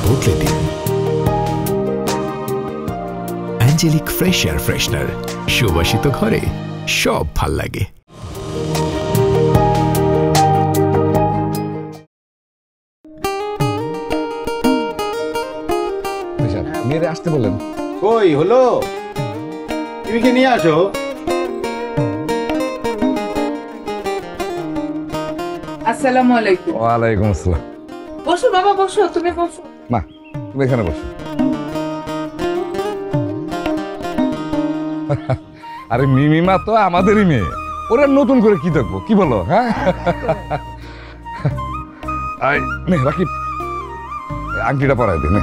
বদলে দিন। অ্যাঞ্জেলিক fresh air freshener, সুবাসিত ঘরে সব ভাল লাগে। মেরে আসতে বলেন। কই হলো, তুমি কি নিয়ে আসো? আসসালামু আলাইকুম। ওয়ালাইকুম আসসালাম। বসো বাবা, বসো, তুমি বসো। মা তুমি এখানে বসো। আরে মিমিমা তো আমাদেরই মেয়ে, ওরা নতুন করে কি দেখবো, কি বলো? হ্যাঁ রাখি, আংটিটা পরাই দিন।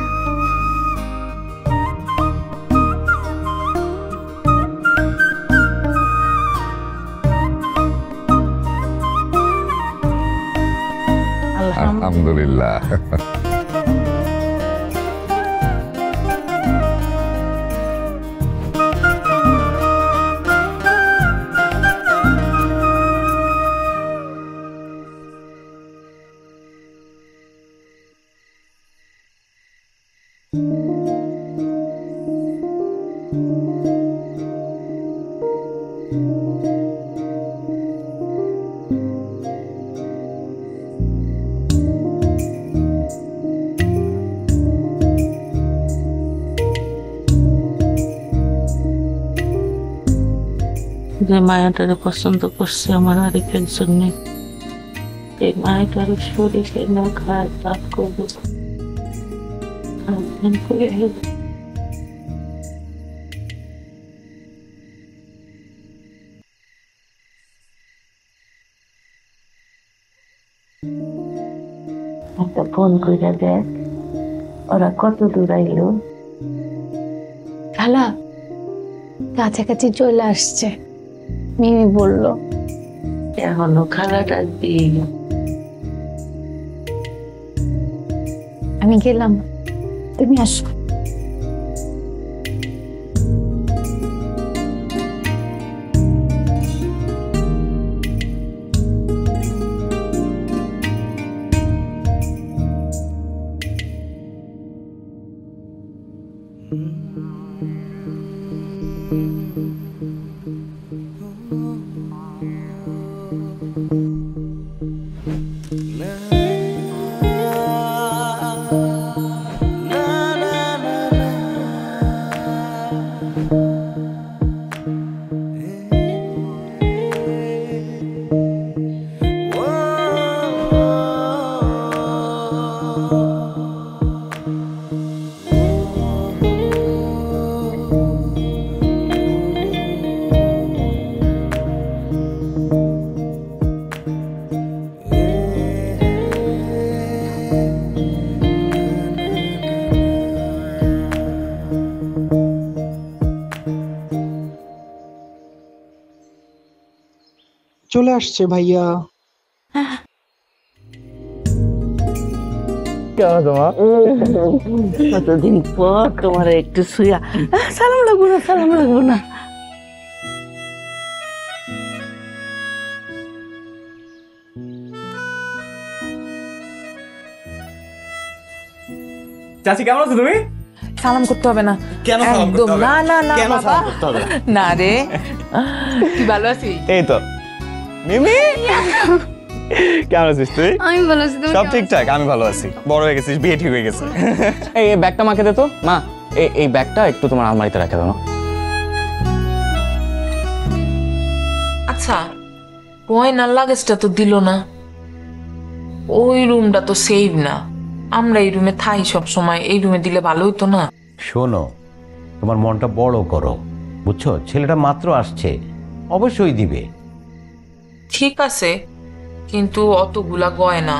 আলহামদুলিল্লাহ। যে মায়াটারে পছন্দ করছে আমার আরেকের জন্য, এই মায়াটারে শরীরে না খায় তাপ করবো। একটা ফোন করে দেখ ওরা কত দূর আইলো। খালা কাছাকাছি চলে আসছে, মিমি বলল। এখনো খালাটা দিন। আমি গেলাম, তুমি আসো। চলে আসছে ভাইয়া। কতদিন পর তোমার একটু শুয়া। সালাম লাগবো না, সালাম লাগবো না। চাচি কেমন আছো তুমি? সালাম করতে হবে না। কেন সালাম করতে হবে? না না না কেন বাবা, সালাম করতে হবে? না রে। তুই ভালো আছিস? এই তো মিমি, কেমন আছিস তুই? আমি ভালো আছি, তুমি সব ঠিকঠাক? আমি ভালো আছি। বড় হয়ে গেছিস, বিয়ে ঠিক হয়ে গেছে। এই ব্যাগটা মাকে দে তো মা। এই ব্যাগটা একটু তোমার আলমারিতে রেখে দাও। আচ্ছা, গয়নার লাগেজটা তো দিল না। ওই রুমটা তো সেভ না, আমরা এই রুমে থাই সব সময়, এই রুমে দিলে ভালো হতো না? শোনো, তোমার মনটা বড় করো, বুঝছো? ছেলেটা মাত্র আসছে, অবশ্যই দিবে। ঠিক আছে, কিন্তু অতগুলা গয়না,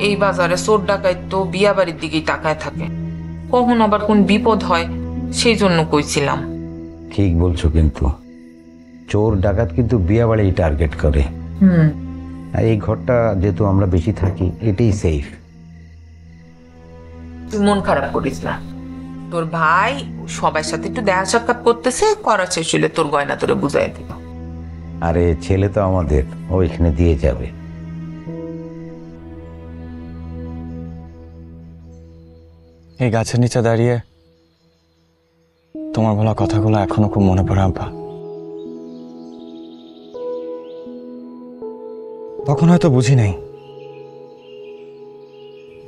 এই বাজারে চোর ডাকাত তো বিয়া বাড়ির দিকেই তাকায় থাকে, কখন আবার কোন বিপদ হয়, সেই জন্য কইছিলাম। ঠিক বলছো, কিন্তু চোর ডাকাত কিন্তু বিয়া বাড়ি টার্গেট করে। আর এই ঘরটা যেহেতু আমরা বেশি থাকি, এটাই সেফ। তুই মন খারাপ করিস না, তোর ভাই সবার সাথে একটু দেখা সাক্ষাৎ করতেছে, করা শেষ হলে তোর গয়না তোরে বুঝাই দিব। আরে ছেলে তো আমাদের, ও এখানে দিয়ে যাবে। এই গাছের নিচে দাঁড়িয়ে তোমার বলা কথাগুলো এখনো খুব মনে পড়ে আব্বা। তখন হয়তো বুঝি নাই,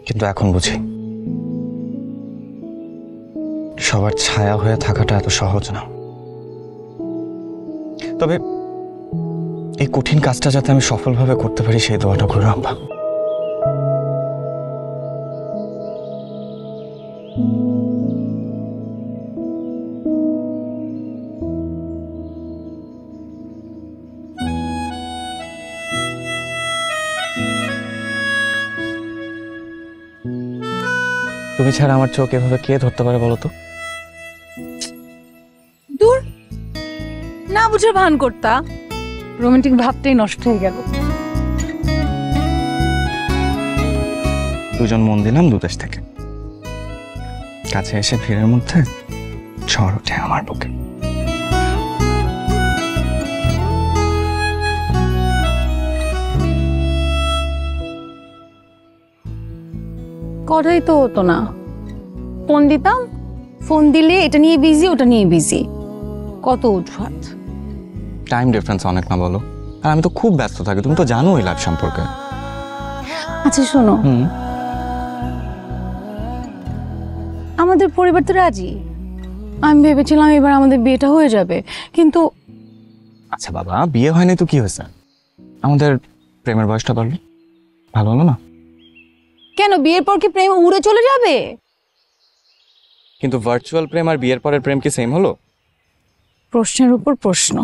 কিন্তু এখন বুঝি সবার ছায়া হয়ে থাকাটা এত সহজ না। তবে এই কঠিন কাজটা যাতে আমি সফলভাবে করতে পারি সেই দোয়াটা করো আব্বা। তুমি ছাড়া আমার চোখ এভাবে কে ধরতে পারে বলো তো? দূর, না বুঝে ভান করতা, রোমান্টিক ভাবটাই নষ্ট হয়ে গেল। দুজন মন দিলাম দুদেশ থেকে, কাছে এসে ভিড়ের মধ্যে ঝড় ওঠে আমার বুকে। কথাই তো হতো না, ফোন দিতাম, ফোন দিলে এটা নিয়ে বিজি ওটা নিয়ে বিজি, কত উৎপাত। টাইম ডিফারেন্স অনেক না বলো? আর আমি তো খুব ব্যস্ত থাকি, তুমি তো জানো এই লাইফ সম্পর্কে। আচ্ছা শোনো, আমাদের পরিবার তো রাজি। আমি ভেবেছিলাম এবার আমাদের বিয়েটা হয়ে যাবে, কিন্তু আচ্ছা বাবা, বিয়ে হয়নি তো কি হয়েছে? আমাদের প্রেমের বয়সটা বাড়লো, ভালো হলো না? কেন বিয়ের পর কি প্রেম উড়ে চলে যাবে? কিন্তু ভার্চুয়াল প্রেম আর বিয়ের পরের প্রেম কি সেম হলো? প্রশ্নের উপর প্রশ্ন,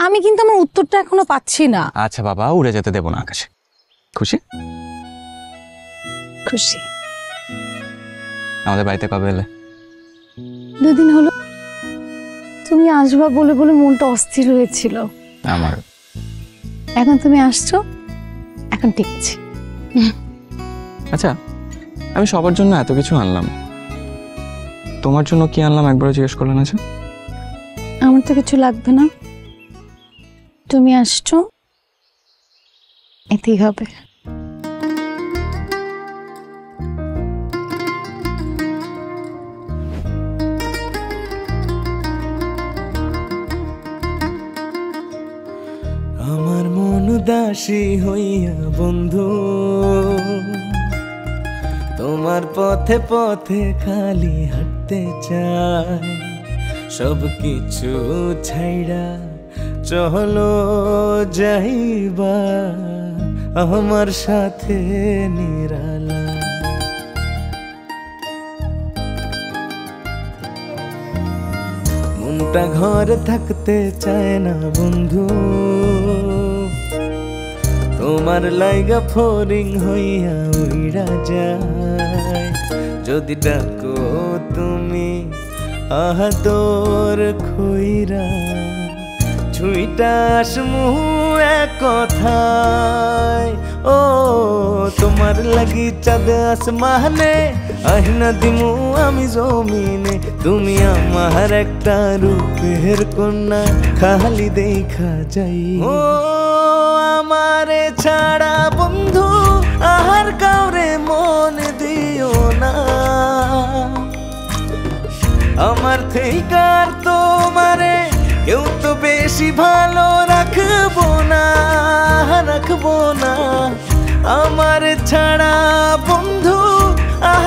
আমি কিন্তু আমার উত্তরটা এখনো পাচ্ছি না। আচ্ছা বাবা, উড়ে যেতে দেবো না আকাশে। খুশি? খুশি। আমাদের বাড়িতে কবে এলে? 2 দিন হলো। তুমি আসবা বলে বলে মনটা অস্থির হয়েছিল আমার। এখন তুমি আসছো, এখন ঠিক আছে। আচ্ছা, আমি সবার জন্য এত কিছু আনলাম, তোমার জন্য কি আনলাম একবারও জিজ্ঞেস করলেন? আছে? আমার তো কিছু লাগবে না, তুমি আসছো এতেই হবে। আমার মন উদাসী হইয়া বন্ধু, তোমার পথে পথে খালি হাঁটতে চাই। সব কিছু ছাইড়া চলো যাইবা আমার সাথে নিরালা। মনটা ঘরে থাকতে চায় না বন্ধু, তোমার লাইগা ফোরিং হইয়া উইরা যায়। যদি ডাকো তুমি আদর খইরা, ছুইটা আসমু এক কথায়। ও তোমার লাগি চাঁদ আসমানে, আহিনা দিমু আমি জমিনে। তুমি আমার একটা রূপের কন্যা, খালি দেখা যাই। ও আমারে ছাড়া বন্ধু আর কাউরে মন দিও না, আমার থেইকার তোমারে কেউ তো বেশি ভালো রাখবো না, রাখবো না। আমার ছাড়া বন্ধু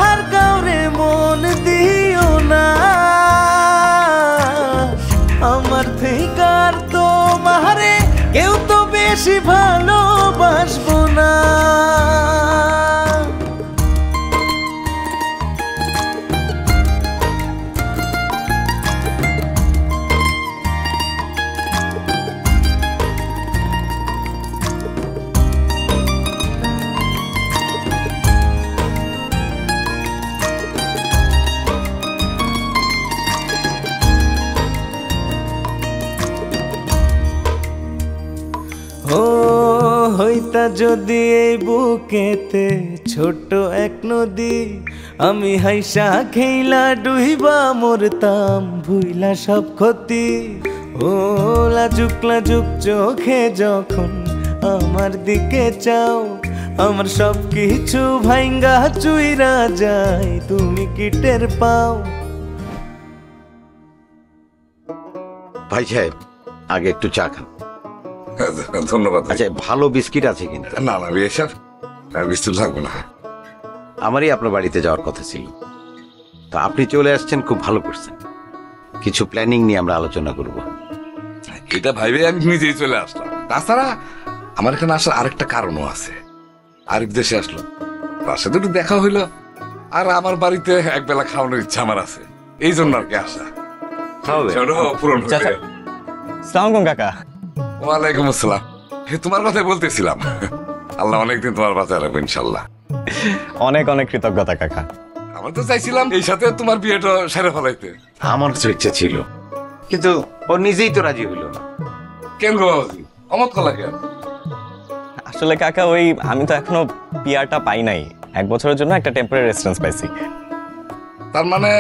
আর কাউরে মন দিও না, আমার থেইকার তোমারে কেউ তো বেশি ভালোবাসবো না। ও হইতা যদি এই বুকেতে ছোট এক নদী, আমি হাইসা খেইলা ডুইবা মরতাম ভুইলা সব ক্ষতি। ও লাজুক লাজুক চোখে যখন আমার দিকে চাও, আমার সব কিছু ভাঙ্গা চুইরা যায়, তুমি কি টের পাও? ভাই সাহেব, আগে একটু চা খান। ধন্যবাদ। আচ্ছা, ভালো বিস্কিট আছে কিন্তু? না না বিয়ে সাহেব, বিস্কুট লাগবে না। আমারই আপনার বাড়িতে যাওয়ার কথা ছিল, তো আপনি চলে আসছেন, খুব ভালো করছেন। কিছু প্ল্যানিং নিয়ে আমরা আলোচনা করব। এটা ভাইবে আমি নিজেই চলে আসলাম। তাছাড়া আমার এখানে আসার আরেকটা কারণও আছে। আরেক দেশে আসলো, তার সাথে একটু দেখা হইলো, আর আমার বাড়িতে একবেলা খাওয়ানোর ইচ্ছা আমার আছে, এই জন্য আর কি আসা। পূরণ হবে। সালাম কাকা। ওয়ালাইকুম আসসালাম। তোমার কথাই বলতেছিলাম, আল্লাহ অনেকদিন তোমার বাঁচায় রাখবো ইনশাল্লাহ। অনেক অনেক কৃতজ্ঞতা কাকা। আমার তো চাইছিলাম এই সাথে তোমার বিয়েটা সেরে ফেলাইতে। আমার তো ইচ্ছে ছিল, কিন্তু ও নিজেই তো রাজি হইল না। কেন গো বাবাজি, অমত কলা কেন? আসলে কাকা ওই আমি তো এখনো পিআরটা পাই নাই, 1 বছরের জন্য একটা টেম্পোরারি রেসিডেন্স পাইছি। তার মানে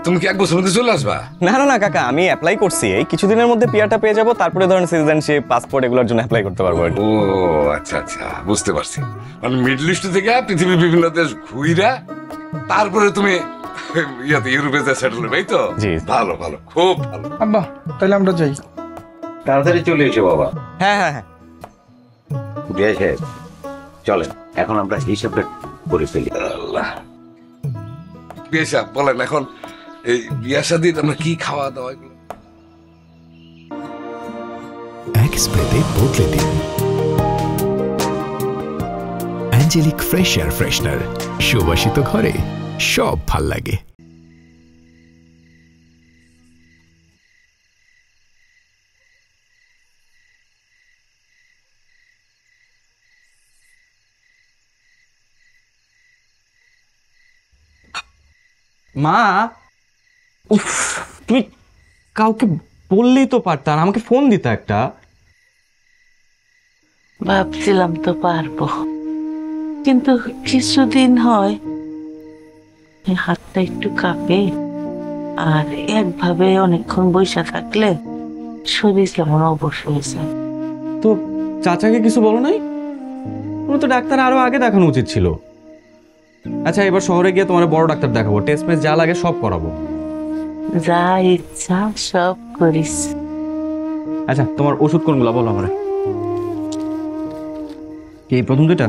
তুমি কি 1 বছর মধ্যে চলে আসবা? না না না কাকা, আমি অ্যাপ্লাই করছি, এই কিছুদিনের মধ্যে পিআরটা পেয়ে যাব, তারপরে ধরেন সিটিজেনশিপ, পাসপোর্ট এগুলোর জন্য অ্যাপ্লাই করতে পারবো। ও আচ্ছা আচ্ছা, বুঝতে পারছি। মানে মিডল ইস্ট থেকে পৃথিবীর বিভিন্ন দেশ ঘুইরা তারপরে তুমি ইয়াতে ইউরোপে যা সেটেল হবে, এই তো? জি, ভালো ভালো, খুব ভালো। আব্বা তাহলে আমরা যাই। তাড়াতাড়ি চলে এসো বাবা। হ্যাঁ হ্যাঁ হ্যাঁ। বিয়ে সাহেব, চলেন এখন আমরা হিসাবটা করে ফেলি। আল্লাহ, বিয়ে সাহেব বলেন এখন এই বিয়া শাদীর আমরা কি খাওয়া দাওয়া এগুলো? এক স্প্রেতে বদলে দিন অ্যাঞ্জেলিক ফ্রেশ এয়ার ফ্রেশনার। সুবাসিত ঘরে সব ভাল লাগে। মা, উফ, তুমি কাউকে বললেই তো পারতাম, আমাকে ফোন দিতে একটা। ভাবছিলাম তো পারবো, কিন্তু কিছুদিন হয় হাতটা একটু কাঁপে, আর একভাবে অনেকক্ষণ বসে থাকলে শরীর কেমন অবশ হয়ে যায়। তো চাচাকে কিছু বলো নাই? তুমি তো ডাক্তার আরো আগে দেখানো উচিত ছিল। আচ্ছা, এবার শহরে গিয়ে তোমার বড় ডাক্তার দেখাবো, টেস্ট মেস্ট যা লাগে সব করাবো। যা ইচ্ছা সব করিস। আচ্ছা, তোমার ওষুধ কোনগুলো বলো আমারে। এই প্রথম 2টা?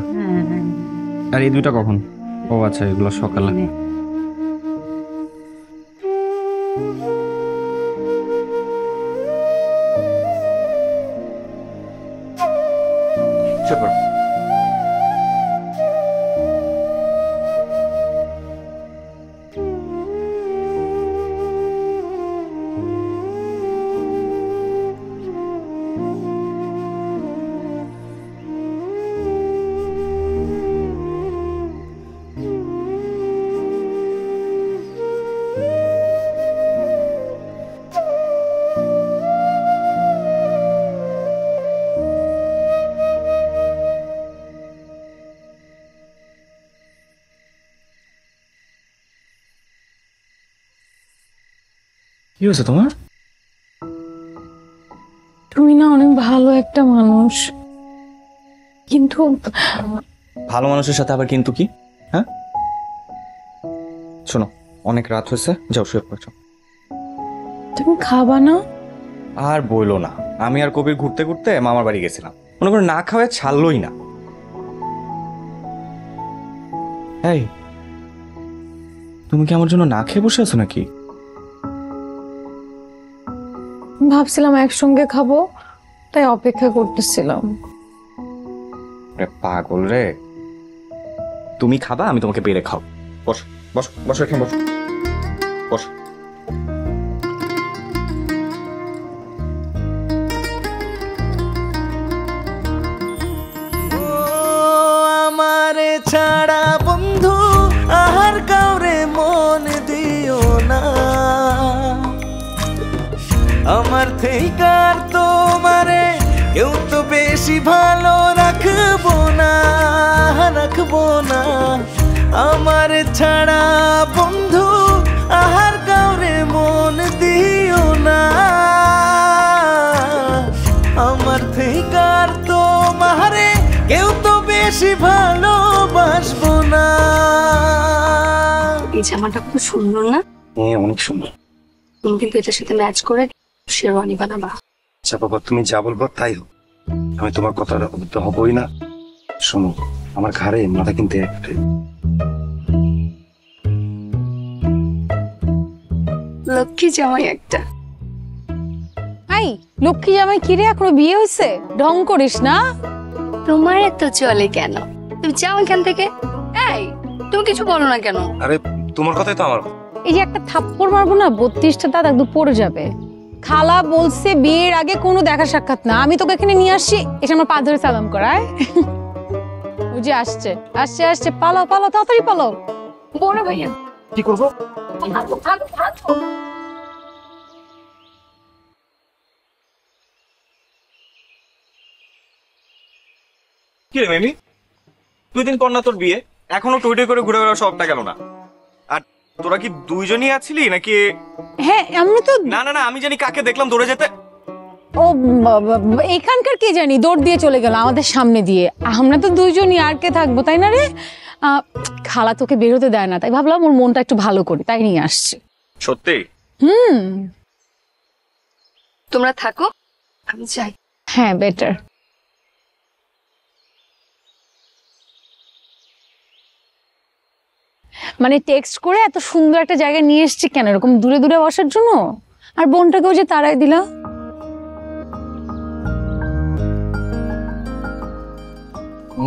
আর এই 2টা কখন? ও আচ্ছা, এগুলো সকালে। কি হয়েছে তোমার? তুমি না অনেক ভালো একটা মানুষ, কিন্তু ভালো মানুষের সাথে আবার কিন্তু কি? হ্যাঁ শোনো, অনেক রাত হয়েছে, যাও শুয়ে পড়ো। তুমি খাবা না? আর বইলো না, আমি আর কবির ঘুরতে ঘুরতে মামার বাড়ি গেছিলাম, মনে করে না খাওয়ায় ছাড়লোই না। এই, তুমি কি আমার জন্য না খেয়ে বসে আছো নাকি? ভাবছিলাম একসঙ্গে খাবো, তাই অপেক্ষা করতেছিলাম। পাগল রে, তুমি খাবা, আমি তোমাকে বেড়ে খাও। বসো বসো বসো, এখানে বসো বসো। আমারে ছাড়া বন্ধু আহার কাউরে মন দিও না, আমার থেইকার তোমারে কেউ তো বেশি ভালো রাখবো না, রাখবো না। আমার ছাড়া বন্ধু আহার কাউরে মন দিও না, আমার থেইকার তোমারে কেউ তো ভালোবাসবো না। এই জামাটা খুব সুন্দর না? হ্যাঁ অনেক সুন্দর। তুমি কিন্তু এটার সাথে ম্যাচ করে শেরওয়ানি বানাবা। আচ্ছা বাবা, তুমি যা বলবো তাই হোক, আমি তোমার কথা তো হবই না। শোনো, আমার ঘাড়ে মাথা কিনতে একটাই। লক্ষ্মী জামাই একটা। এই লক্ষ্মী জামাই কি রে, এখনো বিয়ে হয়েছে? ঢং করিস না। তোমার এত চলে কেন? তুমি যাও এখান থেকে। এই তুমি কিছু বলো না কেন? আরে তোমার কথাই তো আমার। এই যে একটা থাপ্পড় মারবো না, 32টা দাঁত একদম পড়ে যাবে। খালা বলছে বিয়ের আগে কোনো দেখা সাক্ষাৎ না। আমি তোকে এখানে নিয়ে আসছি, এসে আমার পা ধরে সালাম করায়। ওই যে আসছে আসছে আসছে, পালাও পালাও, তাড়াতাড়ি পালাও। বড় ভাইয়া কি করবো? কি রে মেমি, 2 দিন পর না তোর বিয়ে, এখনো টুইটে করে ঘুরে বেড়ার শখটা গেল না? আর তোরা কি দুইজনই আছিলি নাকি? হ্যাঁ আমরা তো না না না, আমি জানি কাকে দেখলাম দৌড়ে যেতে। ও এখানকার কে জানি দৌড় দিয়ে চলে গেল আমাদের সামনে দিয়ে। আমরা তো দুইজনই, আর কে থাকবো তাই না রে? খালা তোকে বেরোতে দেয় না, তাই ভাবলাম ওর মনটা একটু ভালো করি, তাই নিয়ে আসছি। সত্যি? তোমরা থাকো, আমি যাই। হ্যাঁ বেটার। মানে টেক্সট করে এত সুন্দর একটা জায়গায় নিয়ে এসছি কেন, এরকম দূরে দূরে বসার জন্য? আর বোনটাকেও যে তাড়াই দিলা।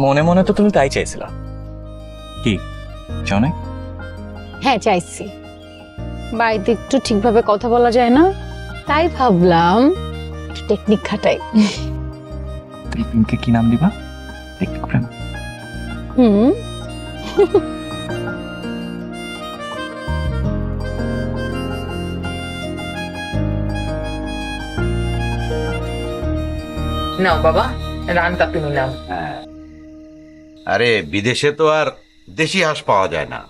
মনে মনে তো তুমি তাই চাইছিলা। কি চাও না? হ্যাঁ চাইছি, বাড়িতে একটু ঠিকভাবে কথা বলা যায় না, তাই ভাবলাম একটু টেকনিক খাটাই। টেকনিককে কি নাম দিবা? টেকনিক প্রেম? নাও বাবা, রানটা তুমি নাও। আরে বিদেশে তো আর দেশি হাঁস পাওয়া যায় না।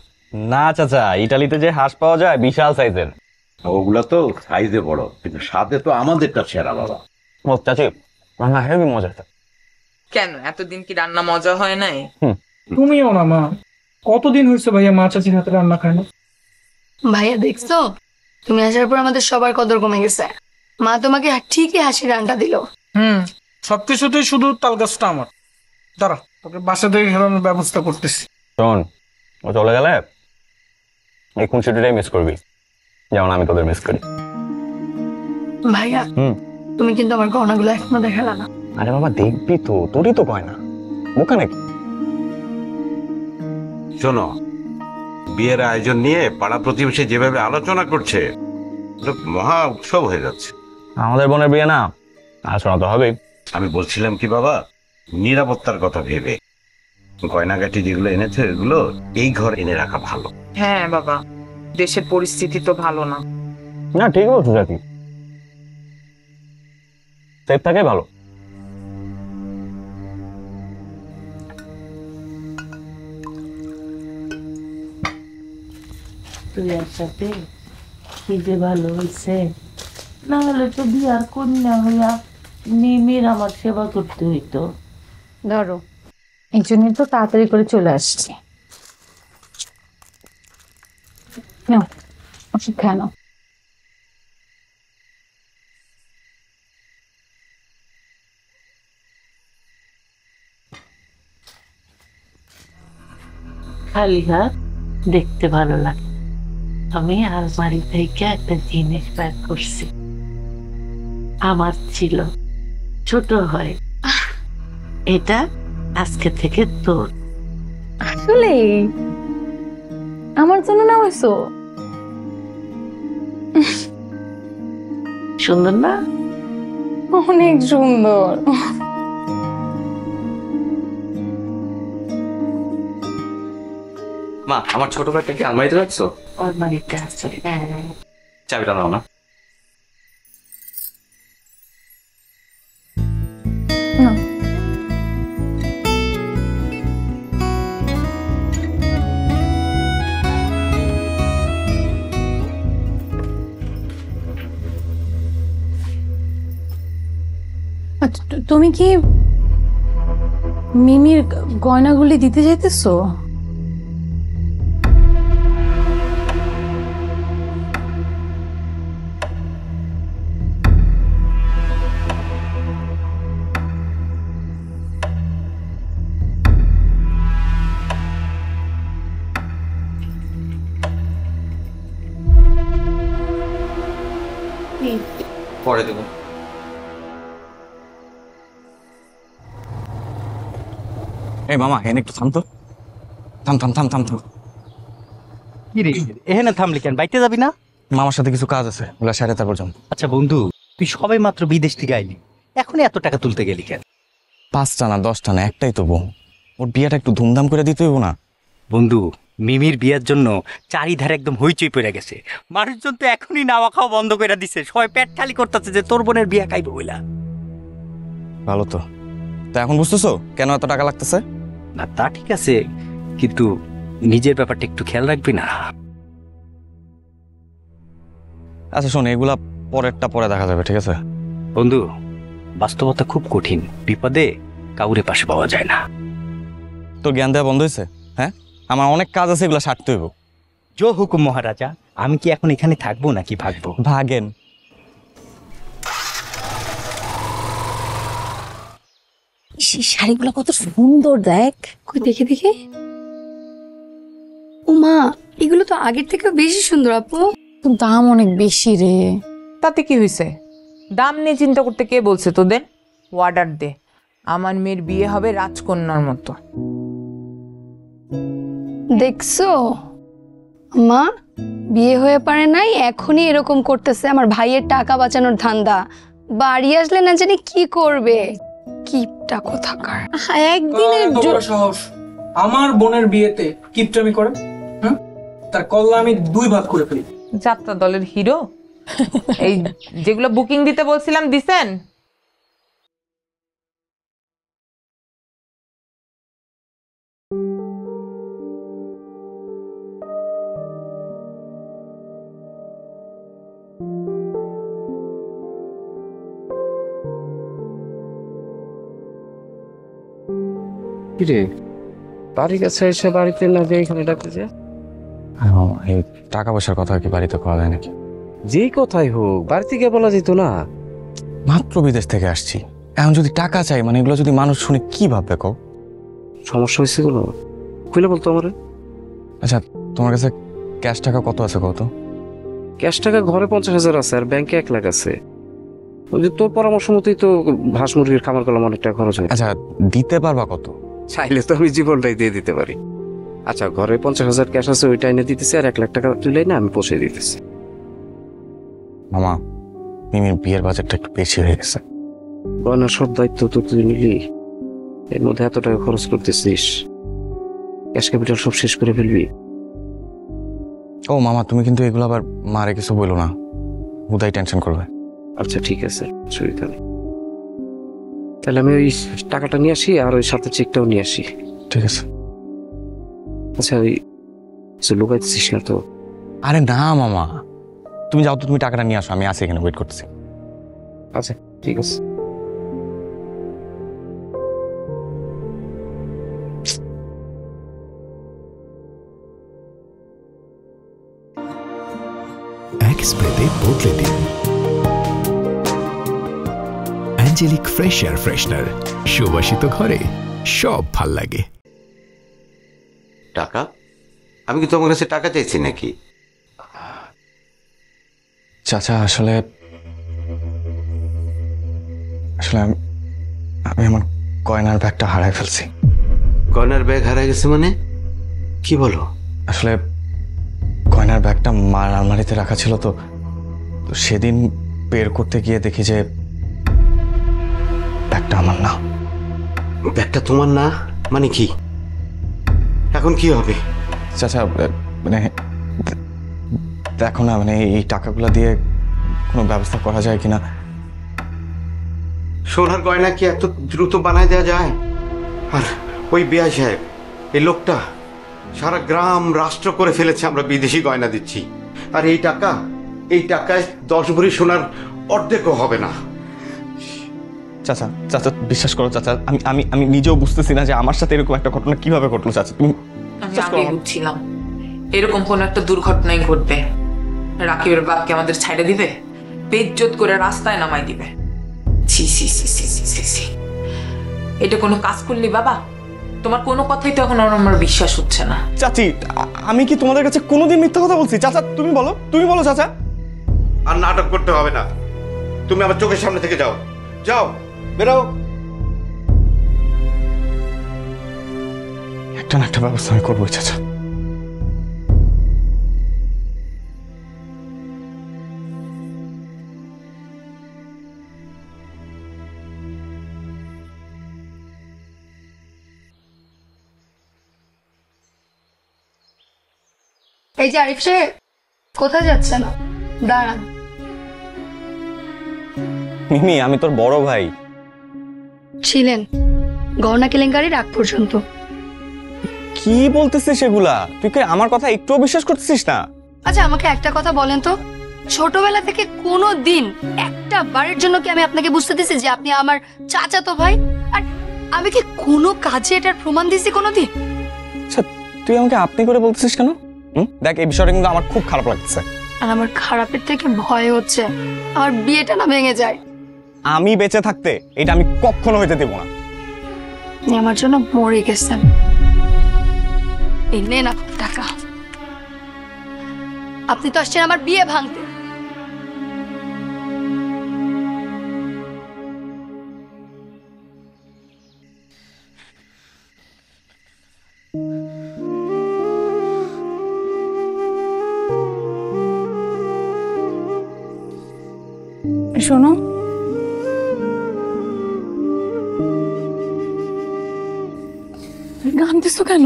না চাচা, ইটালিতে যে হাঁস পাওয়া যায় বিশাল সাইজের। ওগুলা তো সাইজে বড়, কিন্তু স্বাদে তো আমাদেরটা সেরা বাবা। ও চাচি, রান্না হেবি মজা। কেন এতদিন কি রান্না মজা হয় নাই? তুমিও না মা, কতদিন হয়েছে ভাইয়া মা চাচির হাতে রান্না খায় না। ভাইয়া দেখছো, তুমি আসার পর আমাদের সবার কদর কমে গেছে। মা তোমাকে ঠিকই হাসির রান্না দিল। সবকিছুতেই শুধু তাল গাছটা আমার। দাঁড়া, তোকে বাসা থেকে খেলানোর ব্যবস্থা করতেছি। শোন, ও চলে গেলে এই খুনসুটিটাই মিস করবি, যেমন আমি তোদের মিস করি। ভাইয়া তুমি কিন্তু আমার গহনাগুলো এখনো দেখালা না। আরে বাবা দেখবি তো, তোরই তো কয় না মুখে নাকি। শোনো, বিয়ের আয়োজন নিয়ে পাড়া প্রতিবেশী যেভাবে আলোচনা করছে, মহা উৎসব হয়ে যাচ্ছে। আমাদের বোনের বিয়ে না, আলোচনা তো হবেই। আমি বলছিলাম কি বাবা, নিরাপত্তার কথা ভেবে গয়নাগাটি যেগুলো এনেছে এগুলো এই ঘর এনে রাখা ভালো। হ্যাঁ বাবা, দেশের পরিস্থিতি তো ভালো না। না ঠিক বলছো চাচি, সেফ থাকে ভালো। তুই একসাথে কি যে ভালো হয়েছে, না হলে তো বিয়ার কন্যা হইয়া মিমির আমার সেবা করতে হইতো। ধরো, এই জন্যই তো তাড়াতাড়ি করে চলে আসছি। নাও ওষুধ খায় নাও। খালি হাত দেখতে ভালো লাগে। আমি আলমারি থেকে একটা জিনিস বের করছি, আমার ছিল, ছোট হয়। এটা আজকে থেকে তোর। আসলে আমার জন্য না হয়েছো? সুন্দর না? অনেক সুন্দর। মা, আমার ছোট ভাইটা কি আলমারিতে রাখছো? আলমারিতে আছে। চাবিটা দাও না। তুমি কি মিমির গয়নাগুলি দিতে যাইতেছো? পরে দেবো। এই মামা এনে একটু থাম তো, থাম থাম থাম থাম থাম। কি রে এখানে থামলি কেন? বাইতে যাবি না? মামার সাথে কিছু কাজ আছে, ওগুলা সাড়ে তারপর যাম। আচ্ছা বন্ধু, তুই সবাই মাত্র বিদেশ থেকে আইলি, এখনই এত টাকা তুলতে গেলি কেন? 5টা না 10টা না, একটাই তো বউ। ওর বিয়েটা একটু ধুমধাম করে দিতে হইব না? বন্ধু, মিমির বিয়ের জন্য চারিধারে একদম হইচই পড়ে গেছে। মানুষজন তো এখনই নাওয়া খাওয়া বন্ধ করে দিছে, সবাই পেট খালি করতেছে যে তোর বোনের বিয়ে খাইবে বইলা। ভালো তো। তা এখন বুঝতেছো কেন এত টাকা লাগতেছে? না তা ঠিক আছে, কিন্তু নিজের ব্যাপারটা একটু খেয়াল রাখবি না? আচ্ছা শোন, এগুলা পরেরটা পরে দেখা যাবে, ঠিক আছে? বন্ধু, বাস্তবতা খুব কঠিন, বিপদে কাউরে পাশে পাওয়া যায় না। তোর জ্ঞান দেওয়া বন্ধ হয়েছে? হ্যাঁ, আমার অনেক কাজ আছে, এগুলো সারতে হইব। জো হুকুম মহারাজা, আমি কি এখন এখানে থাকবো নাকি ভাগবো? ভাগেন। শাড়িগুলো কত সুন্দর, দেখ। কই দেখে দেখে। ও মা, এগুলো তো আগের থেকে বেশি সুন্দর আপু। দাম অনেক বেশি রে। তাতে কি হয়েছে? দাম নিয়ে চিন্তা করতে কে বলছে তোদের? অর্ডার দে, আমার মেয়ের বিয়ে হবে রাজকন্যার মতো। দেখছো মা, বিয়ে হয়ে পারে নাই, এখনই এরকম করতেছে। আমার ভাইয়ের টাকা বাঁচানোর ধান্দা, বাড়ি আসলে না জানি কি করবে। কিপটা কোথাকার। একদিনের সাহস আমার বোনের বিয়েতে কিপটামি করে, তার কল্লা আমি 2 ভাগ করে ফেলি। যাত্রা দলের হিরো। এই যেগুলো বুকিং দিতে বলছিলাম দিছেন? কিরে বাড়ির কাছে এসে বাড়িতে না দিয়ে এখানে ডাকতে যায়? এই টাকা পয়সার কথা কি বাড়িতে কওয়া যায় নাকি? যেই কথাই হোক বাড়িতে গিয়ে বলা যেত না? মাত্র বিদেশ থেকে আসছি, এখন যদি টাকা চাই, মানে এগুলো যদি মানুষ শুনে কি ভাববে কও? সমস্যা হয়েছে কোনো খুলে বলতো আমার। আচ্ছা তোমার কাছে ক্যাশ টাকা কত আছে কত? ক্যাশ টাকা ঘরে 50,000 আছে, আর ব্যাংকে 1 লাখ আছে। তোর পরামর্শ মতোই তো হাঁস মুরগির খামার করলাম, অনেক টাকা খরচ হয়। আচ্ছা দিতে পারবা কত? চাইলে তো আমি জীবনটাই দিয়ে দিতে পারি। আচ্ছা ঘরে 50,000 ক্যাশ আছে, ওইটা এনে দিতেছি, আর 1 লাখ টাকা তুলে না আমি পৌঁছে দিতেছি। মামা, মিমির বিয়ের বাজেটটা একটু বেশি হয়ে গেছে। গয়নার সব দায়িত্ব তো তুই নিলি, এর মধ্যে এত টাকা খরচ করতেছিস, ক্যাশ ক্যাপিটাল সব শেষ করে ফেলবি। ও মামা, তুমি কিন্তু এগুলো আবার মারে কিছু বলো না, হুদাই টেনশন করবে। আচ্ছা ঠিক আছে, অসুবিধা নেই। তাহলে আমি ওই টাকাটা নিয়ে আসি, আর ওই সাথে চেকটাও নিয়ে আসি। ঠিক আছে। আচ্ছা ওই লুকাইতেছিস না তো? আরে না মামা, তুমি যাও তো, তুমি টাকাটা নিয়ে আসো, আমি আসি এখানে ওয়েট করতেছি। আচ্ছা ঠিক আছে। এক স্প্রেতে বদলে দিন অ্যাঞ্জেলিক ফ্রেশ এয়ার ফ্রেশনার। সুবাসিত ঘরে সব ভাল লাগে। টাকা? আমি কি তোমার কাছে টাকা চাইছি নাকি? চাচা আসলে আসলে আমি আমার গয়নার ব্যাগটা হারাই ফেলছি। গয়নার ব্যাগ হারাই গেছে মানে? কি বলো? আসলে গয়নার ব্যাগটা মার আলমারিতে রাখা ছিল, তো সেদিন বের করতে গিয়ে দেখি যে ব্যাগটা আমার না। ব্যাগটা তোমার না মানে কি? এখন কি হবে? চাচা মানে দেখো না, মানে এই টাকাগুলো দিয়ে কোনো ব্যবস্থা করা যায় কিনা। সোনার গয়না কি এত দ্রুত বানায় দেওয়া যায়? আর ওই বিআই সাহেব, এই লোকটা সারা গ্রাম রাষ্ট্র করে ফেলেছে আমরা বিদেশি গয়না দিচ্ছি, আর এই টাকায় 10 ভরি সোনার অর্ধেকও হবে না। চাচা চাচা বিশ্বাস করো চাচা, আমি আমি আমি নিজেও বুঝতেছি না যে আমার সাথে এরকম একটা ঘটনা কিভাবে ঘটলো চাচা। তুমি আমি আগে বুঝছিলাম এরকম কোন একটা দুর্ঘটনাই ঘটবে। রাকিবের বাপকে আমাদের ছাইড়ে দিবে, বেইজ্জত করে রাস্তায় নামাই দিবে। ছি ছি ছি ছি ছি ছি ছি। এটা কোনো কাজ করলি বাবা? তোমার কোনো কথাই তো এখন আমার বিশ্বাস হচ্ছে না। চাচি আমি কি তোমাদের কাছে কোনোদিন মিথ্যা কথা বলছি? চাচা তুমি বলো চাচা। আর নাটক করতে হবে না, তুমি আমার চোখের সামনে থেকে যাও, যাও বেরো। একটা না একটা ব্যবস্থা আমি করবোই চাচা। এই যে আরিফ সাহেব, কোথায় যাচ্ছেন? দাঁড়ান। মিমি আমি তোর বড় ভাই। ছিলেন গহনা কেলেঙ্কারির আগ পর্যন্ত। কি বলতেছিস সেগুলা? তুই কি আমার কথা একটুও বিশ্বাস করতেছিস না? আচ্ছা আমাকে একটা কথা বলেন তো, ছোটবেলা থেকে কোনো দিন একটা বারের জন্য কি আমি আপনাকে বুঝতে দিছি যে আপনি আমার চাচাতো ভাই? আর আমি কি কোনো কাজে এটার প্রমাণ দিছি কোনোদিন? আচ্ছা তুই আমাকে আপনি করে বলতেছিস কেন? দেখ এই বিষয়টা কিন্তু আমার খুব খারাপ লাগছে। আর আমার খারাপের থেকে ভয় হচ্ছে আমার বিয়েটা না ভেঙে যায়। আমি বেঁচে থাকতে এটা আমি কখনো হইতে দেব না। আপনি আমার জন্য মরে গেছেন। এই নেন আপনার টাকা। আপনি তো আসছেন আমার বিয়ে ভাঙতে। শোনো, কাঁদতেছো কেন?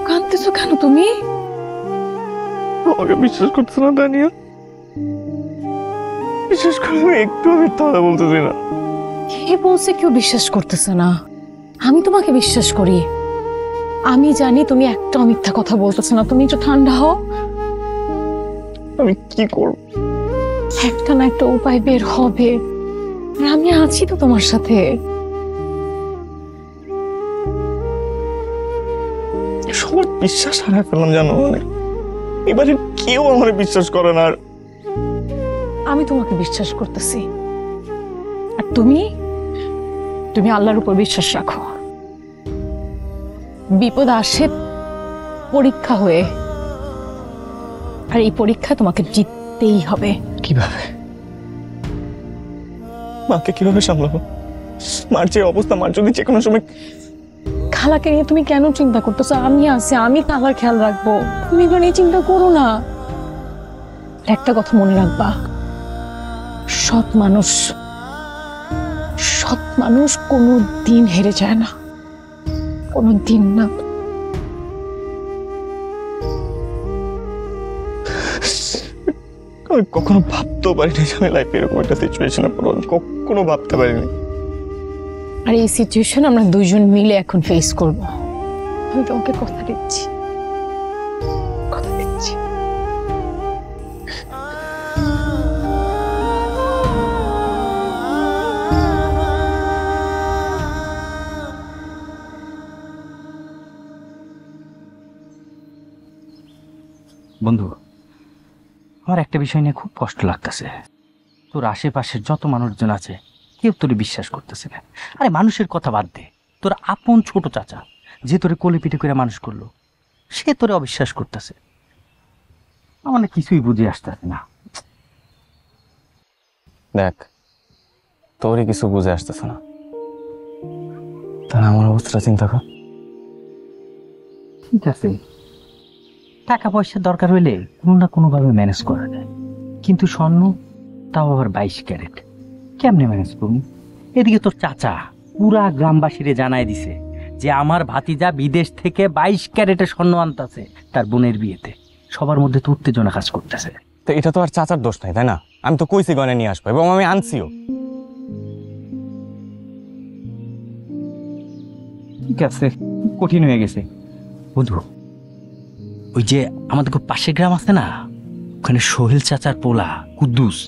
কাঁদতেছো কেন তুমি? আমাকে বিশ্বাস করছো না দানিয়া? বিশ্বাস করে একটু মিথ্যা কথা বলতেছি না। কে বলছে কেউ বিশ্বাস করতেছে না? আমি তোমাকে বিশ্বাস করি। আমি জানি তুমি একটা মিথ্যা কথা বলতেছো না। তুমি একটু ঠান্ডা হও। আমি কি করব? একটা না একটা উপায় বের হবে। আমি আছি তো তোমার সাথে। সবার বিশ্বাস হারাই ফেললাম জানো। এবারে কেউ আমার বিশ্বাস করে না। আমি তোমাকে বিশ্বাস করতেছি, আর তুমি আল্লাহর উপর বিশ্বাস রাখো। বিপদ আসে পরীক্ষা হয়ে, আর এই পরীক্ষা তোমাকে জিততেই হবে। কিভাবে? মাকে কিভাবে সামলাবো? মার যে অবস্থা, মার যদি যে কোনো সময়। খালাকে নিয়ে তুমি কেন চিন্তা করতেছো? আমি আছি, আমি খালার খেয়াল রাখবো। তুমি এগুলো নিয়ে চিন্তা করো না। একটা কথা মনে রাখবা, সৎ মানুষ কোনো দিন হেরে যায় না, কোনো দিন না। আমি কখনো ভাবতেও পারিনি যে আমি লাইফে এরকম একটা সিচুয়েশনে পড়বো। আমি কখনো ভাবতে পারিনি। আর এই সিচুয়েশন আমরা দুইজন মিলে এখন ফেস করব। আমি তোমাকে কথা দিচ্ছি, কথা দিচ্ছি। বন্ধু, আমার একটা বিষয় নিয়ে খুব কষ্ট লাগতেছে। তোর আশেপাশের যত মানুষজন আছে কেউ তোরে বিশ্বাস করতেছে না। আরে মানুষের কথা বাদ দে, তোর আপন ছোট চাচা যে তোরে কোলে পিঠে করে মানুষ করলো, সে তোরে অবিশ্বাস করতেছে। আমার কিছুই বুঝে আসতেছে না। দেখ তোরই কিছু বুঝে আসতেছে না, তাহলে আমার অবস্থাটা চিন্তা কর। ঠিক আছে, টাকা পয়সার দরকার হইলে কোনো না কোনোভাবে ম্যানেজ করা যায়, কিন্তু স্বর্ণ, তাও আবার 22 ক্যারেট, কেমনে ম্যানেজ করবি? এদিকে তোর চাচা পুরা গ্রামবাসীরে জানাই দিছে যে আমার ভাতিজা বিদেশ থেকে 22 ক্যারেটের স্বর্ণ আনতেছে তার বোনের বিয়েতে। সবার মধ্যে তো উত্তেজনা কাজ করতেছে। তো এটা তো আর চাচার দোষ নাই, তাই না? আমি তো কইছি গয়না নিয়ে আসবো, এবং আমি আনছিও। ঠিক আছে, কঠিন হয়ে গেছে বন্ধু। ওই যে আমাদের পাশের গ্রাম আছে না, ওখানে সোহেল চাচার পোলা কুদ্দুস,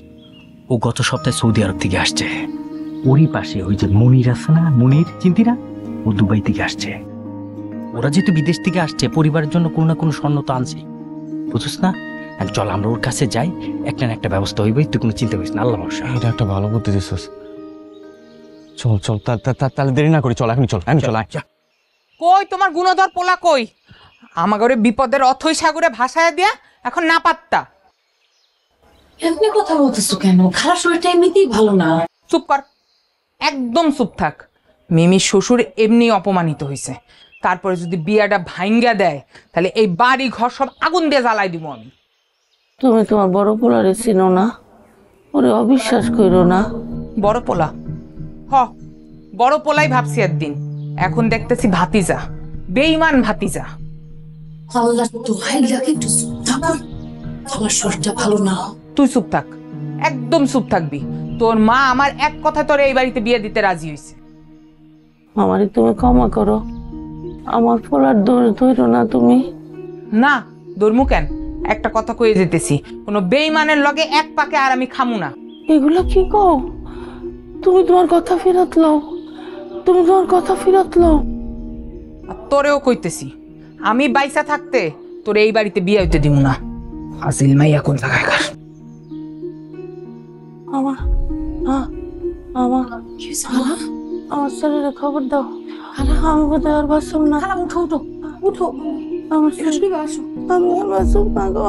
ও গত সপ্তাহে সৌদি আরব থেকে আসছে। ওরই পাশে ওই যে মনির আছে না, মনির চিন্তি না, ও দুবাই থেকে আসছে। ওরা যেহেতু বিদেশ থেকে আসছে, পরিবারের জন্য কোনো না কোনো স্বর্ণ তো আনছে, বুঝছিস না? চল আমরা ওর কাছে যাই, একটা না একটা ব্যবস্থা হইবই, তুই কোনো চিন্তা করিস না, আল্লাহ ভরসা। এটা একটা ভালো বুদ্ধি দিছিস। চল চল, তাহলে দেরি না করি, চল এখনই চল, চল। কই তোমার গুণধর পোলা কই? আমাগরে বিপদের অথই সাগরে ভাসায় দিয়া এখন না পাত্তা। এমনি কথা বলতেছো কেন? খারাপ শরীরটা এমনিতেই ভালো না। চুপ কর, একদম চুপ থাক। মিমির শ্বশুর এমনি অপমানিত হয়েছে, তারপরে যদি বিয়াটা ভাঙ্গা দেয় তাহলে এই বাড়ি ঘর সব আগুন দিয়ে জ্বালাই দিব আমি। তুমি তোমার বড় পোলারে চিনো না, ওরে অবিশ্বাস করো না। বড় পোলা? বড় পোলাই ভাবছি একদিন, এখন দেখতেছি ভাতিজা, বেঈমান ভাতিজা। আল্লাহ দোহাই লাগে একটু চুপ থাকো, আমার শরীরটা ভালো না। তুই চুপ থাক, একদম চুপ থাকবি। তোর মা আমার এক কথা তোরে এই বাড়িতে বিয়ে দিতে রাজি হয়েছে। আমারে তুমি ক্ষমা করো, আমার পোলার দোষ ধরো না তুমি। না ধর্মু কেন, একটা কথা কয়ে যেতেছি, কোনো বেঈমানের লগে এক পাকে আর আমি খামু না। এগুলা কি কও? তুমি তোমার কথা ফেরত লও, তুমি তোমার কথা ফেরত লও। আর তোরেও কইতেছি, আমি বাইসা থাকতে তোরে এই বাড়িতে বিয়ে হইতে দিব না। হাসিল মাইয়া কোন জায়গায় কার? আমার আমার শরীরে খবর দাও, আমি বোধহয় আর বাসুম না। উঠো উঠো উঠো, আমার শরীরে আসো। আমি আর বাসুম না গো,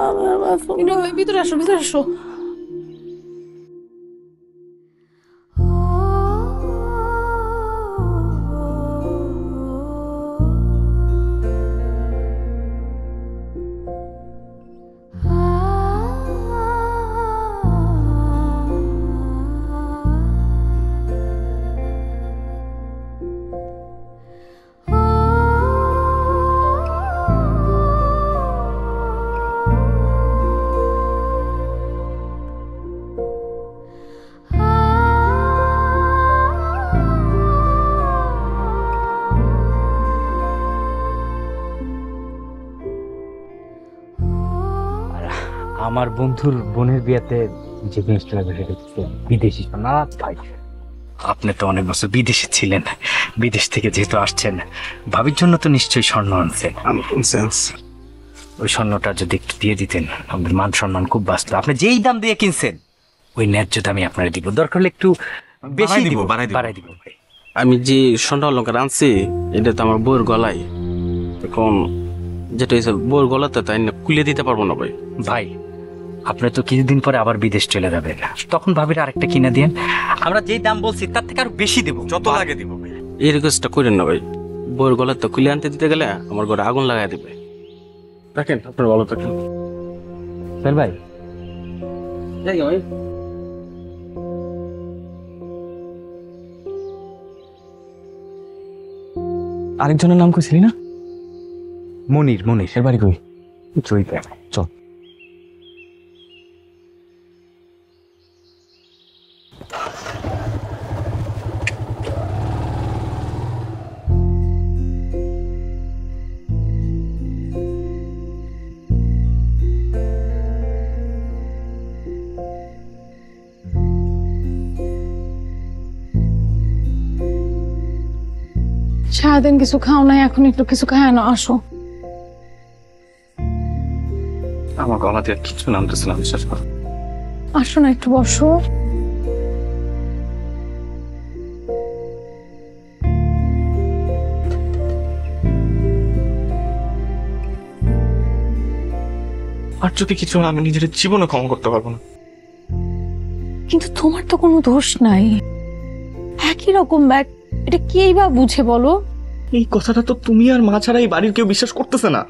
আমি আর বাসুম না। ভিতরে আসো, ভিতরে আসো। আমার বন্ধুর বোনের বিয়েতে যে জিনিসটা লাগবে সেটা হচ্ছে বিদেশি সোনা। ভাই আপনি তো অনেক বছর বিদেশে ছিলেন, বিদেশ থেকে যেহেতু আসছেন, ভাবির জন্য তো নিশ্চয়ই স্বর্ণ আনছেন। ওই স্বর্ণটা যদি একটু দিয়ে দিতেন, আমাদের মান সম্মান খুব বাঁচত। আপনি যেই দাম দিয়ে কিনছেন ওই ন্যায্য দামই আপনারা দিব, দরকার হলে একটু বেশি দিব, বাড়াই দিব। ভাই আমি যে স্বর্ণ অলঙ্কার আনছি এটা তো আমার বউয়ের গলায়, এখন যেটা হয়েছে বউয়ের গলাতে তাই না খুলে দিতে পারবো না। ভাই ভাই আপনি তো কিছুদিন পরে আবার বিদেশ চলে যাবেন, তখন ভাবির আরেকটা কিনে দেন, আমরা যেই দাম বলছি তার থেকে আরো বেশি দেবো, যত লাগে দিব। ভাই এই রিকোয়েস্টটা করেন না ভাই, বউয়ের গলায় তো খুলে আনতে দিতে গেলে আমার ঘরে আগুন লাগাই দেবে। দেখেন আপনার ভালো থাকেন ভাই। ভাই আরেকজনের নাম কইছিলি না? মনির। এর বাড়ি কই? চইতে। চল। সারাদিন কিছু খাও নাই, এখন একটু কিছু খায় না, আসো। আমার গলাতে কিছু নামতেছে না, বিশ্বাস করো। আসো না, একটু বসো। আর যদি কিছু আমি নিজের জীবনে ক্ষমা করতে পারবো না। কিন্তু তোমার তো কোনো দোষ নাই, একই রকম ব্যাগ, এটা কেই বা বুঝে বলো? এই কথাটা তো তুমি আর মা ছাড়া এই বাড়ির কেউ বিশ্বাস করতেছে না।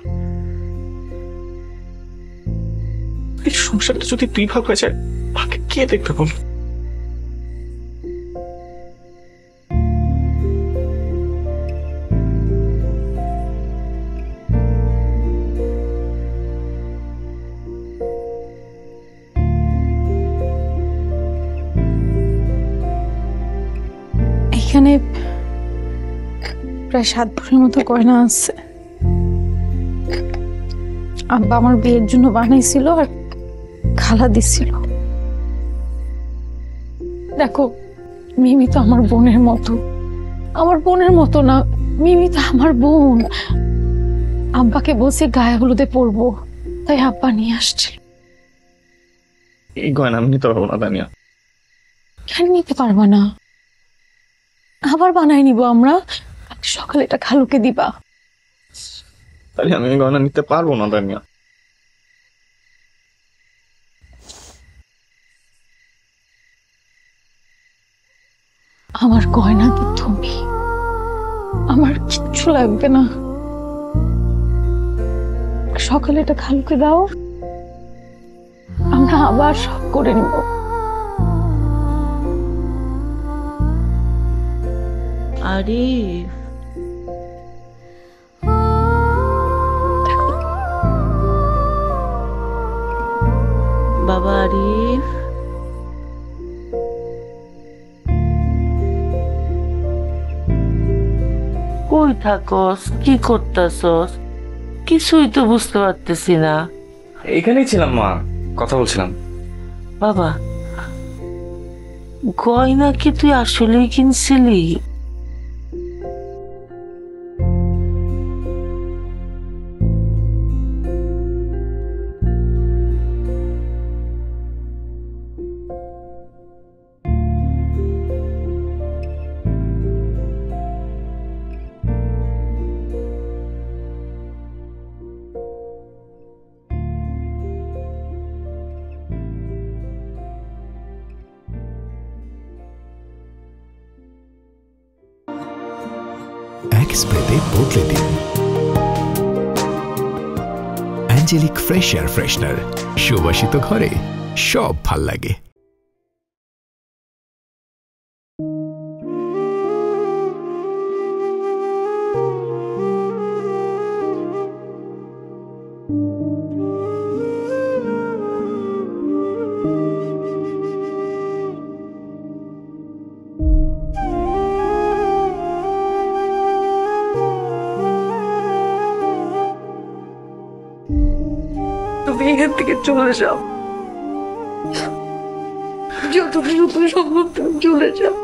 এই সংসারটা যদি দুই ভাগ হয়ে যায়, ভাগে কে দেখবে বল? এখানে প্রায় 7 ভরির মতো গয়না আছে, আব্বা আমার বিয়ের জন্য বানাইছিল আর খালা দিছিল। দেখো, মিমি তো আমার বোনের মতো। আমার বোনের মতো না, মিমি তো আমার বোন। আব্বাকে বলছি গায়ে হলুদে পরবো, তাই আব্বা নিয়ে আসছে। এই গয়না আমি নিতে পারবো না তানিয়া। কেন নিতে পারবা না? আবার বানাই নিব আমরা। সকালে এটা খালুকে দিবা। তাহলে আমি এই গয়না নিতে পারবো না তানিয়া। আমার গয়না তো তুমি, আমার কিচ্ছু লাগবে না। সকালে এটা খালুকে দাও, আমরা আবার সব করে নিব। আরিফ, বাবা আরিফ, কই থাকস? কি করতেছস? কিছুই তো বুঝতে পারতেছি না। এখানেই ছিলাম মা, কথা বলছিলাম। বাবা, গয়না কি তুই আসলেই কিনছিলি? এক স্প্রেতে বদলে দিন অ্যাঞ্জেলিক ফ্রেশ এয়ার ফ্রেশনার। সুবাসিত ঘরে সব ভাল লাগে। তুমি এখান থেকে চলে যাও, যতটুকু সম্ভব তুমি চলে যাও।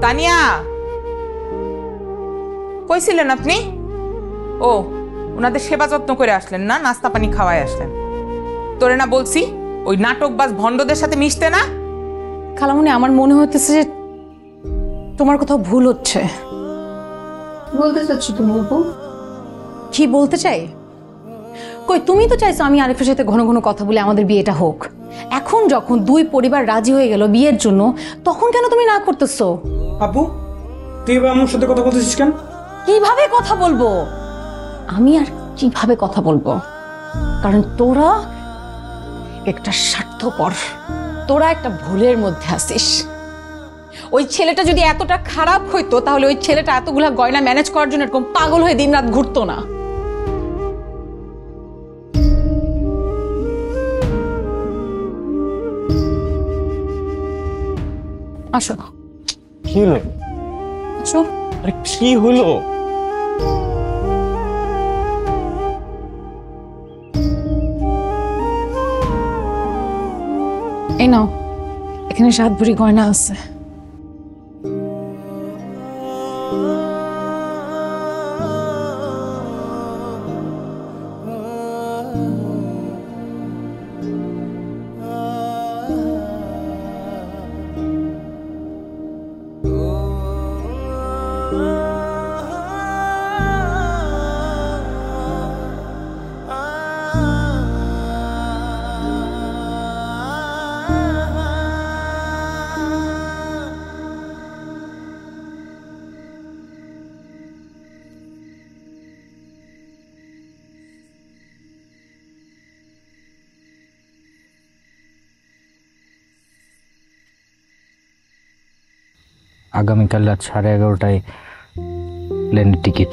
তানিয়া, কইছিলেন আপনি? ও, ওনাদের সেবা যত্ন করে আসলেন না, নাস্তা পানি খাওয়ায় আসলেন। তোরে না বলছি ওই নাটকবাজ ভণ্ডদের সাথে মিশতে না। খালামণি, আমার মনে হইতেছে যে তোমার কোথাও ভুল হচ্ছে। বলতে চাচ্ছ তুমি আপু? কি বলতে চাই? কই, তুমি তো চাইছো আমি আরিফের সাথে ঘন ঘন কথা বলে আমাদের বিয়েটা হোক। এখন যখন দুই পরিবার রাজি হয়ে গেল বিয়ের জন্য, তখন কেন তুমি না করতেছো? আপু, তুই এবার আমার সাথে কথা বলতেছিস কেন? কিভাবে কথা বলবো আমি? আর কিভাবে কথা বলবো? কারণ তোরা একটা স্বার্থপর, তোরা একটা ভুলের মধ্যে আছিস। ওই ছেলেটা যদি এতটা খারাপ হইতো তাহলে ওই ছেলেটা এতগুলা গয়না ম্যানেজ করার জন্য এরকম পাগল হয়ে দিনরাত ঘুরতো না। আসো। কি হলো? আসো। আরে কি হলো? এই নাও, এখানে 7 ভরি গয়না আছে। আগামীকাল রাত 11:30টায় প্লেনের টিকিট।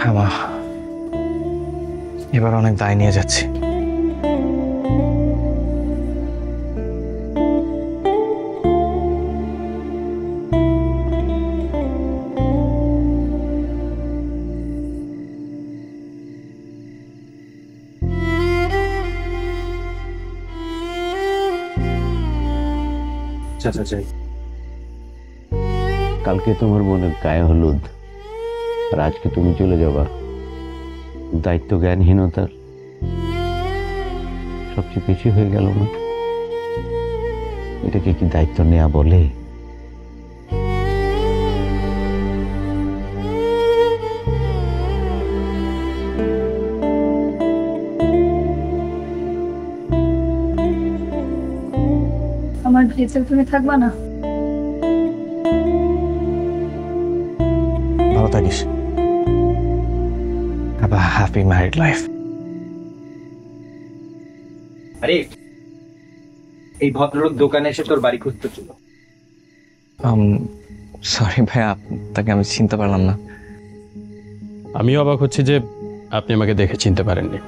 হ্যাঁ মা, এবার অনেক দায় নিয়ে যাচ্ছি। কালকে তোমার বোনের গায়ে হলুদ, আর আজকে তুমি চলে যাবা। দায়িত্ব জ্ঞানহীনতার সবচেয়ে বেশি হয়ে গেল না? এটাকে কি দায়িত্ব নেওয়া বলে? আমার ভিতরে তুমি থাকবা না? ভালো থাকিস। Have a happy married life. আরে এই ভদ্রলোক দোকানে এসে তোর বাড়ি খুঁজতেছিল। সরি ভাইয়া, তাকে আমি চিনতে পারলাম না। আমিও অবাক হচ্ছি যে আপনি আমাকে দেখে চিনতে পারেননি।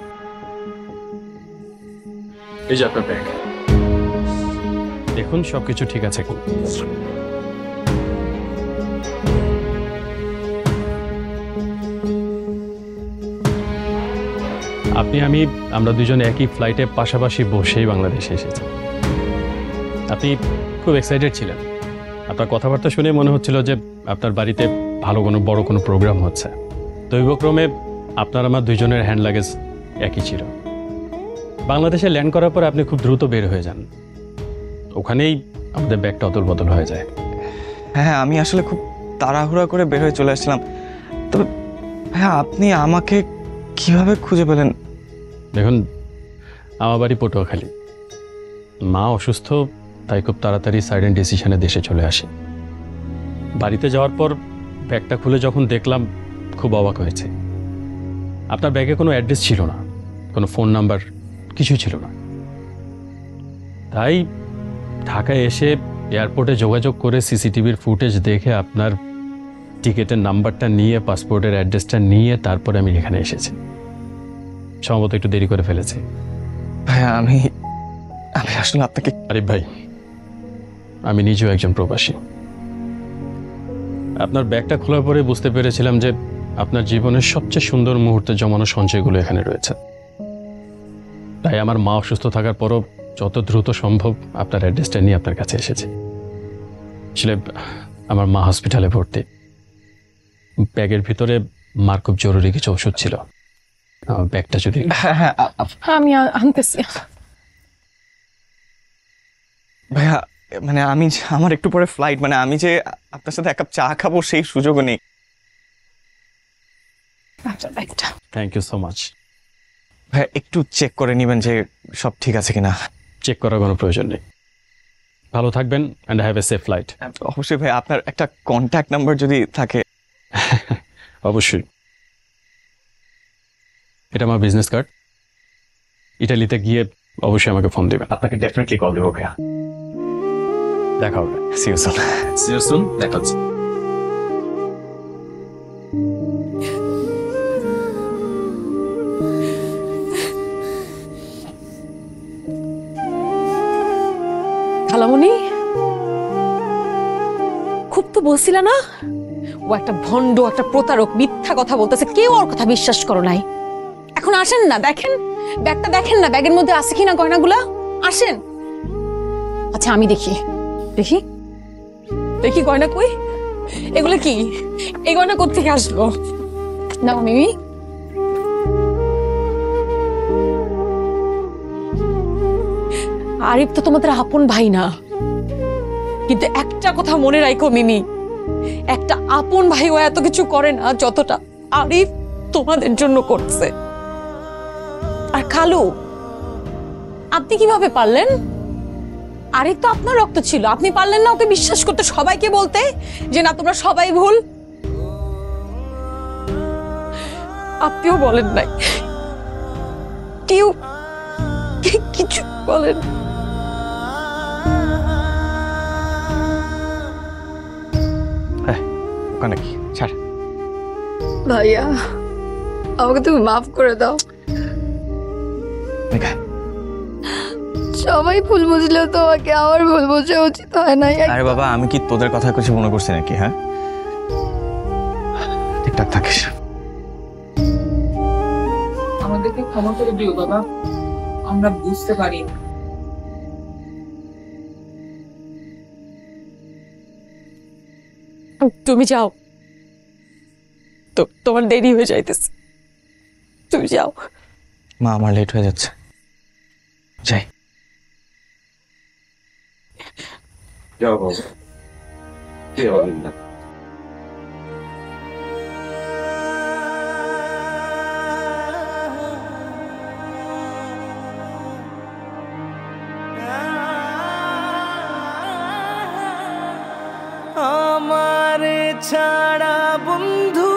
এই যে আপনার ব্যাগ, দেখুন সবকিছু ঠিক আছে কি। আমরা দুজন একই ফ্লাইটে পাশাপাশি বসেই বাংলাদেশে এসেছি। আপনি খুব এক্সাইটেড ছিলেন। আপনার কথাবার্তা শুনে মনে হচ্ছিল যে আপনার বাড়িতে ভালো কোনো বড় কোনো প্রোগ্রাম হচ্ছে। দৈবক্রমে আপনার আমার দুজনের হ্যান্ড লাগেজ একই ছিল। বাংলাদেশে ল্যান্ড করার পর আপনি খুব দ্রুত বের হয়ে যান, ওখানেই আমাদের ব্যাগটা অদল বদল হয়ে যায়। হ্যাঁ, আমি আসলে খুব তাড়াহুড়া করে বের হয়ে চলে আসছিলাম। তবে হ্যাঁ, আপনি আমাকে কিভাবে খুঁজে পেলেন? দেখুন, আমার বাড়ি পটুয়াখালী। মা অসুস্থ, তাই খুব তাড়াতাড়ি সাইডেন ডিসিশনে দেশে চলে আসে। বাড়িতে যাওয়ার পর ব্যাগটা খুলে যখন দেখলাম, খুব অবাক হয়েছে। আপনার ব্যাগে কোনো অ্যাড্রেস ছিল না, কোনো ফোন নাম্বার কিছুই ছিল না। তাই ঢাকায় এসে এয়ারপোর্টে যোগাযোগ করে সিসিটিভির ফুটেজ দেখে আপনার টিকিটের নাম্বারটা নিয়ে, পাসপোর্টের অ্যাড্রেসটা নিয়ে তারপরে আমি এখানে এসেছি। সম্ভবত একটু দেরি করে ফেলেছি। ভাইয়া, আমি আসলে আপনাকে... আরিফ ভাই, আমি নিজেও একজন প্রবাসী। আপনার ব্যাগটা খোলার পরে বুঝতে পেরেছিলাম যে আপনার জীবনের সবচেয়ে সুন্দর মুহূর্তে জমানো সঞ্চয়গুলো এখানে রয়েছে। তাই আমার মা অসুস্থ থাকার পরও যত দ্রুত সম্ভব আপনার অ্যাড্রেসটা নিয়ে আপনার কাছে এসেছি। আসলে আমার মা হসপিটালে ভর্তি। ব্যাগের ভিতরে মার খুব জরুরি কিছু ওষুধ ছিল। আমার ব্যাগটা যদি... হ্যাঁ, আমি আনতেছি। ভাইয়া, মানে আমার একটু পরে ফ্লাইট, মানে আমি যে আপনার সাথে এক কাপ চা খাবো সেই সুযোগও নেই। Thank you so much. ভাইয়া, একটু চেক করে নেবেন যে সব ঠিক আছে কিনা। চেক করার কোনো প্রয়োজন নেই। ভালো থাকবেন and have a safe flight. অবশ্যই ভাই, আপনার একটা কন্ট্যাক্ট নাম্বার যদি থাকে। অবশ্যই। এটা আমার বিজনেস কার্ড। ইটালিতে গিয়ে অবশ্যই আমাকে ফোন দিবেন। আপনাকে ডেফিনেটলি কল দেবো ভাইয়া। দেখা হবে। See you soon. See you soon. দেখা হচ্ছে। খালামণি, খুব তো বলছিল না ও একটা ভণ্ড, একটা প্রতারক, মিথ্যা কথা বলতেছে, কেউ ওর কথা বিশ্বাস করো নাই। এখন আসেন না, দেখেন ব্যাগটা, দেখেন না ব্যাগের মধ্যে আছে কিনা গয়নাগুলা। আসেন। আচ্ছা, আমি দেখি দেখি দেখি গয়না কই। এগুলো কি? এই গয়না কোত্থেকে আসলো? না মিমি, আরিফ তো তোমাদের আপন ভাই না, কিন্তু একটা কথা মনে রাখো মিমি, একটা আপন ভাই ও এত কিছু করে না যতটা আরিফ তোমাদের জন্য করছে। আর খালু, আপনি কিভাবে পারলেন? আরিফ তো আপনার রক্ত ছিল, আপনি পারলেন না ওকে বিশ্বাস করতে, সবাইকে বলতে যে না তোমরা সবাই ভুল? আপনিও বলেন নাই, কেউ কিছু বলেন। বোকা নাকি, ছাড়। ভাইয়া আমাকে তুমি মাফ করে দাও। সবাই ভুল বুঝলেও তোমাকে আমার ভুল বোঝা উচিত হয় না। আরে বাবা, আমি কি তোদের কথা কিছু মনে করছি নাকি? হ্যাঁ, ঠিকঠাক থাকিস। আমাদেরকে ক্ষমা করে দিও বাবা, আমরা বুঝতে পারি। তুমি যাও, তোমার দেরি হয়ে যাইতেছে, তুমি যাও। মা, আমার লেট হয়ে যাচ্ছে, যাই। যাও বাবা, আমারে ছাড়া বন্ধু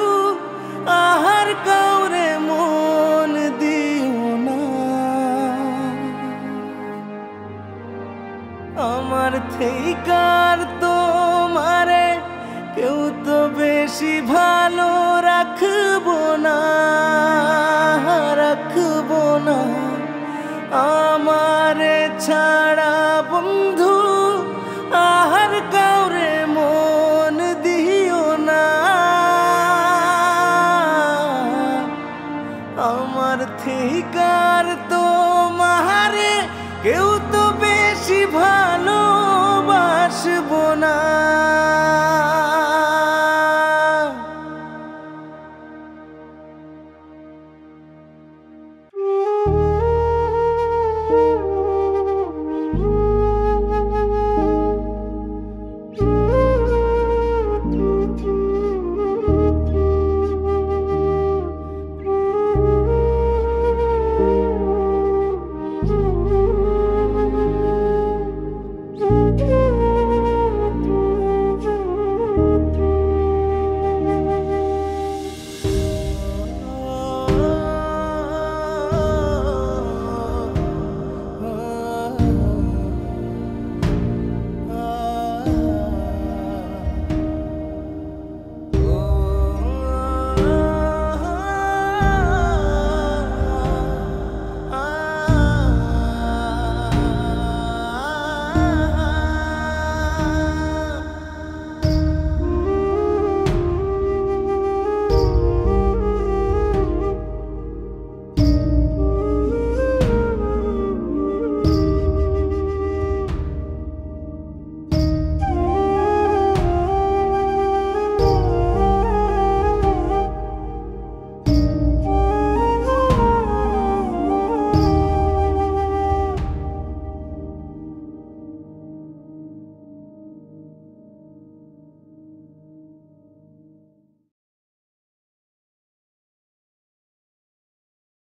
আহার কাউরে মন দিও না, আমার থেইকার তোমারে কেউ তো বেশি ভালো রাখবো না, রাখবো না। আমারে ছাড়া বন্ধু